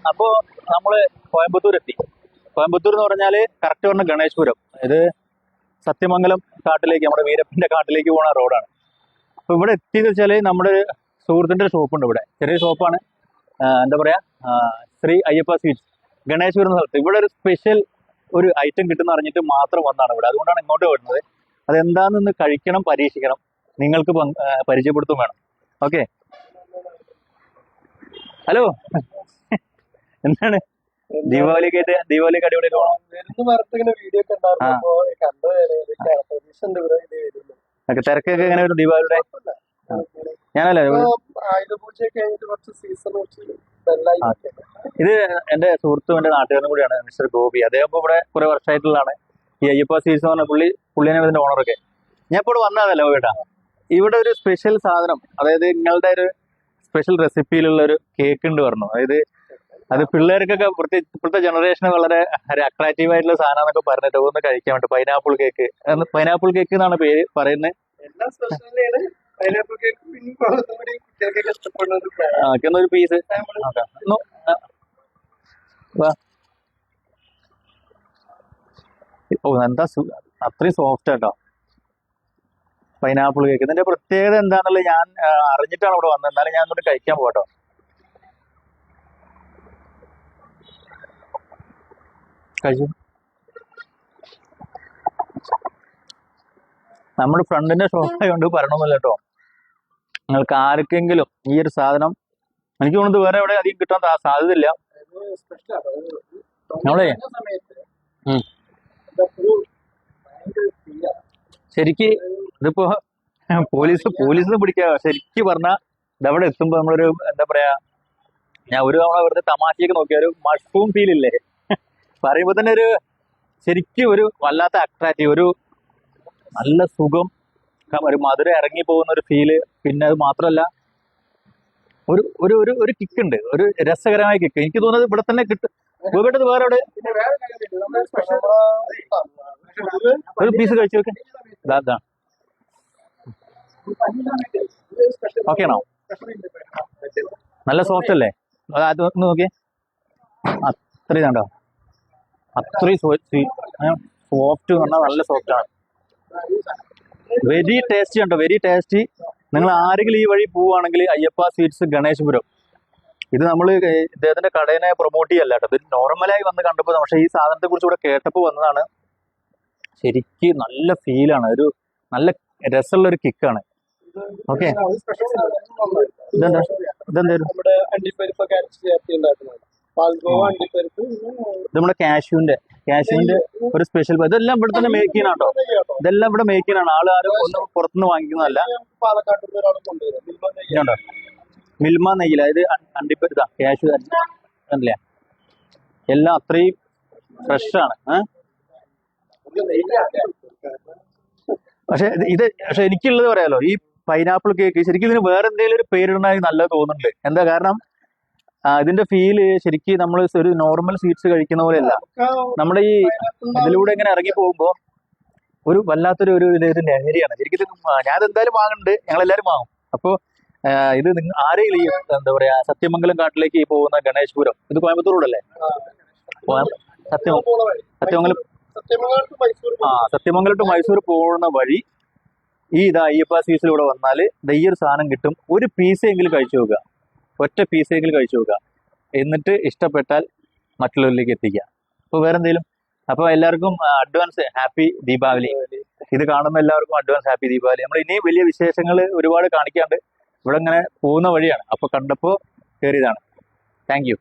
അപ്പോ നമ്മള് കോയമ്പത്തൂർ എത്തി. കോയമ്പത്തൂർ എന്ന് പറഞ്ഞാല് കറക്റ്റ് പറഞ്ഞ ഗണേശ്പുരം, ഇത് സത്യമംഗലം കാട്ടിലേക്ക്, നമ്മുടെ വീരപ്പന്റെ കാട്ടിലേക്ക് പോകുന്ന റോഡാണ്. അപ്പൊ ഇവിടെ എത്തിയെന്ന് വെച്ചാല് നമ്മുടെ സുഹൃത്തിന്റെ ഷോപ്പുണ്ട് ഇവിടെ, ചെറിയ ഷോപ്പാണ്. എന്താ പറയാ, ശ്രീ അയ്യപ്പ സ്വീറ്റ്സ് ഗണേശ്പുരം എന്ന സ്ഥലത്ത്. ഇവിടെ ഒരു സ്പെഷ്യൽ ഒരു ഐറ്റം കിട്ടുന്ന അറിഞ്ഞിട്ട് മാത്രം വന്നാണ് ഇവിടെ, അതുകൊണ്ടാണ് ഇങ്ങോട്ട് വരുന്നത്. അതെന്താണെന്ന് കഴിക്കണം, പരീക്ഷിക്കണം, നിങ്ങൾക്ക് പരിചയപ്പെടുത്തും വേണം. ഓക്കെ, ഹലോ എന്താണ് ദീപാവലിക്ക് അടിപൊളിയായിട്ട് പോകണം. തിരക്കൊക്കെ എങ്ങനെ വരും ദീപാവലിയുടെ? ഞാനല്ലേ ഇത് എന്റെ സുഹൃത്തും എന്റെ നാട്ടുകാരനും കൂടിയാണ്, മിസ്റ്റർ ഗോപി. അദ്ദേഹം ഇപ്പൊ ഇവിടെ കുറെ വർഷമായിട്ടുള്ളതാണ്. ഈ അയ്യപ്പ സ്വീറ്റ്സ് എന്ന് പറഞ്ഞ പുള്ളിനെ ഇതിന്റെ ഓണറൊക്കെ. ഞാൻ ഇപ്പോൾ വന്നതല്ലോ കേട്ടാ. ഇവിടെ ഒരു സ്പെഷ്യൽ സാധനം, അതായത് നിങ്ങളുടെ ഒരു സ്പെഷ്യൽ റെസിപ്പിയിലുള്ള ഒരു കേക്ക് ഉണ്ട് പറഞ്ഞു. അതായത് അത് പിള്ളേർക്കൊക്കെ പ്രത്യേകിച്ച് ഇപ്പോഴത്തെ ജനറേഷന് വളരെ അട്രാക്റ്റീവ് ആയിട്ടുള്ള സാധനം എന്നൊക്കെ പറഞ്ഞിട്ട് ഒന്ന് കഴിക്കാൻ വേണ്ടി. പൈനാപ്പിൾ കേക്ക് എന്നാണ് പേര് പറയുന്നത്. ഒരു പീസ് ഓ, എന്താ അത്രയും സോഫ്റ്റ് ആട്ടോ പൈനാപ്പിൾ കേക്ക്. ഇതിന്റെ പ്രത്യേകത എന്താണെന്നുള്ളത് ഞാൻ അറിഞ്ഞിട്ടാണ് ഇവിടെ വന്നത്. എന്നാലും ഞാൻ ഇങ്ങോട്ട് കഴിക്കാൻ പോട്ടോ. കഴിച്ചു. നമ്മുടെ ഫ്രണ്ടിന്റെ ഷോപ്പായതുകൊണ്ട് പറയണമെന്നില്ല കേട്ടോ. നിങ്ങൾക്ക് ആർക്കെങ്കിലും ഈ ഒരു സാധനം, എനിക്ക് തോന്നുന്നത് വേറെ എവിടെ അധികം കിട്ടാൻ സാധ്യതയില്ല. നമ്മളെ ശരിക്ക് ഇതിപ്പോ പോലീസിന് പിടിക്കാ. ശരിക്ക് പറഞ്ഞാൽ ഇതവിടെ എത്തുമ്പോ നമ്മളൊരു എന്താ പറയാ, ഞാൻ ഒരു തവണ വെറുതെ തമാശയൊക്കെ നോക്കിയ ഒരു മഷ്റൂം ഫീൽ ഇല്ലേ പറയുമ്പോ തന്നെ ഒരു ശരിക്കും ഒരു വല്ലാത്ത അട്രാക്റ്റീവ്, ഒരു നല്ല സുഖം, ഒരു മധുരം ഇറങ്ങി പോകുന്ന ഒരു ഫീല്. പിന്നെ അത് മാത്രമല്ല ഒരു ഒരു ഒരു ഒരു കിക്ക് ഉണ്ട്, ഒരു രസകരമായ കിക്ക്. എനിക്ക് തോന്നുന്നത് ഇവിടെ തന്നെ കിട്ടും. വേറെ എവിടെ ഒരു പീസ് കഴിച്ചു നോക്കെ. ഇതാ ഓക്കെ ആണോ? നല്ല സോഫ്റ്റ് അല്ലേ? അത് നോക്കിയേ, അത്രയും കണ്ടോ, അത്രയും സോഫ്റ്റ് എന്ന് പറഞ്ഞാൽ നല്ല സോഫ്റ്റ് ആണ്. വെരി ടേസ്റ്റി ഉണ്ടോ, വെരി ടേസ്റ്റി. നിങ്ങൾ ആരെങ്കിലും ഈ വഴി പോവുകയാണെങ്കിൽ അയ്യപ്പ സ്വീറ്റ്സ് ഗണേശപുരം, ഇത് നമ്മൾ ഇദ്ദേഹത്തിന്റെ കടയിനെ പ്രൊമോട്ട് ചെയ്യല്ല കേട്ടോ. ഇത് നോർമലായി വന്ന് കണ്ടപ്പോൾ, പക്ഷേ ഈ സാധനത്തെ കുറിച്ച് ഇവിടെ കേട്ടപ്പോൾ വന്നതാണ്. ശരിക്ക് നല്ല ഫീലാണ്, ഒരു നല്ല രസമുള്ള ഒരു കിക്കാണ്. ഓക്കെ, ഇതെന്തായാലും നമ്മുടെ കാഷ്യൂന്റെ ഒരു സ്പെഷ്യൽ, ഇതെല്ലാം ഇവിടെ തന്നെ മേക്ക് ചെയ്യാനാട്ടോ. ഇതെല്ലാം ഇവിടെ മേക്ക് ചെയ്യാനാണ്, ആരും ഒന്നും പുറത്തുനിന്ന് വാങ്ങിക്കുന്നതല്ല. മിൽമ നെയ്യില്ല, ഇത് അണ്ടിപ്പരിതാ കാഷ്യൂ അല്ലേ, എല്ലാം അത്രയും ഫ്രഷ് ആണ്. പക്ഷെ എനിക്കുള്ളത് പറയാലോ, ഈ പൈനാപ്പിൾ കേക്ക് ശരിക്കും ഇതിന് വേറെ എന്തെങ്കിലും ഒരു പേരിടണമെങ്കിൽ നല്ലത് തോന്നുന്നുണ്ട്. എന്താ കാരണം, ഇതിന്റെ ഫീല് ശരിക്കും നമ്മൾ ഒരു നോർമൽ സ്വീറ്റ്സ് കഴിക്കുന്ന പോലെയല്ല. നമ്മുടെ ഈ ഇതിലൂടെ ഇങ്ങനെ ഇറങ്ങി പോകുമ്പോ ഒരു വല്ലാത്തൊരു ഒരു ലഹരിയാണ് ശരിക്കും. ഇത് ഞാൻ എന്തായാലും വാങ്ങുന്നുണ്ട്, ഞങ്ങളെല്ലാരും വാങ്ങും. അപ്പോ ഇത് ആരെങ്കിലും ഈ എന്താ പറയാ സത്യമംഗലം കാട്ടിലേക്ക് പോകുന്ന ഗണേശ്പുരം, ഇത് കോയമ്പത്തൂർ റോഡല്ലേ? സത്യമംഗലം ടു മൈസൂർ പോകുന്ന വഴി ഈ അയ്യപ്പ സ്വീറ്റ്സിലൂടെ വന്നാൽ ഈ ഒരു സാധനം കിട്ടും. ഒരു പീസെങ്കിലും കഴിച്ചു നോക്കുക, ഒറ്റ പീസെങ്കിലും കഴിച്ചു നോക്കുക. എന്നിട്ട് ഇഷ്ടപ്പെട്ടാൽ മറ്റുള്ളവരിലേക്ക് എത്തിക്കുക. അപ്പോൾ വേറെ എന്തെങ്കിലും. അപ്പോൾ എല്ലാവർക്കും അഡ്വാൻസ് ഹാപ്പി ദീപാവലി. ഇത് കാണുന്ന എല്ലാവർക്കും അഡ്വാൻസ് ഹാപ്പി ദീപാവലി. നമ്മൾ ഇനിയും വലിയ വിശേഷങ്ങൾ ഒരുപാട് കാണിക്കാണ്ട്. ഇവിടെ ഇങ്ങനെ പോകുന്ന വഴിയാണ്, അപ്പോൾ കണ്ടപ്പോൾ കയറിയതാണ്. Thank you.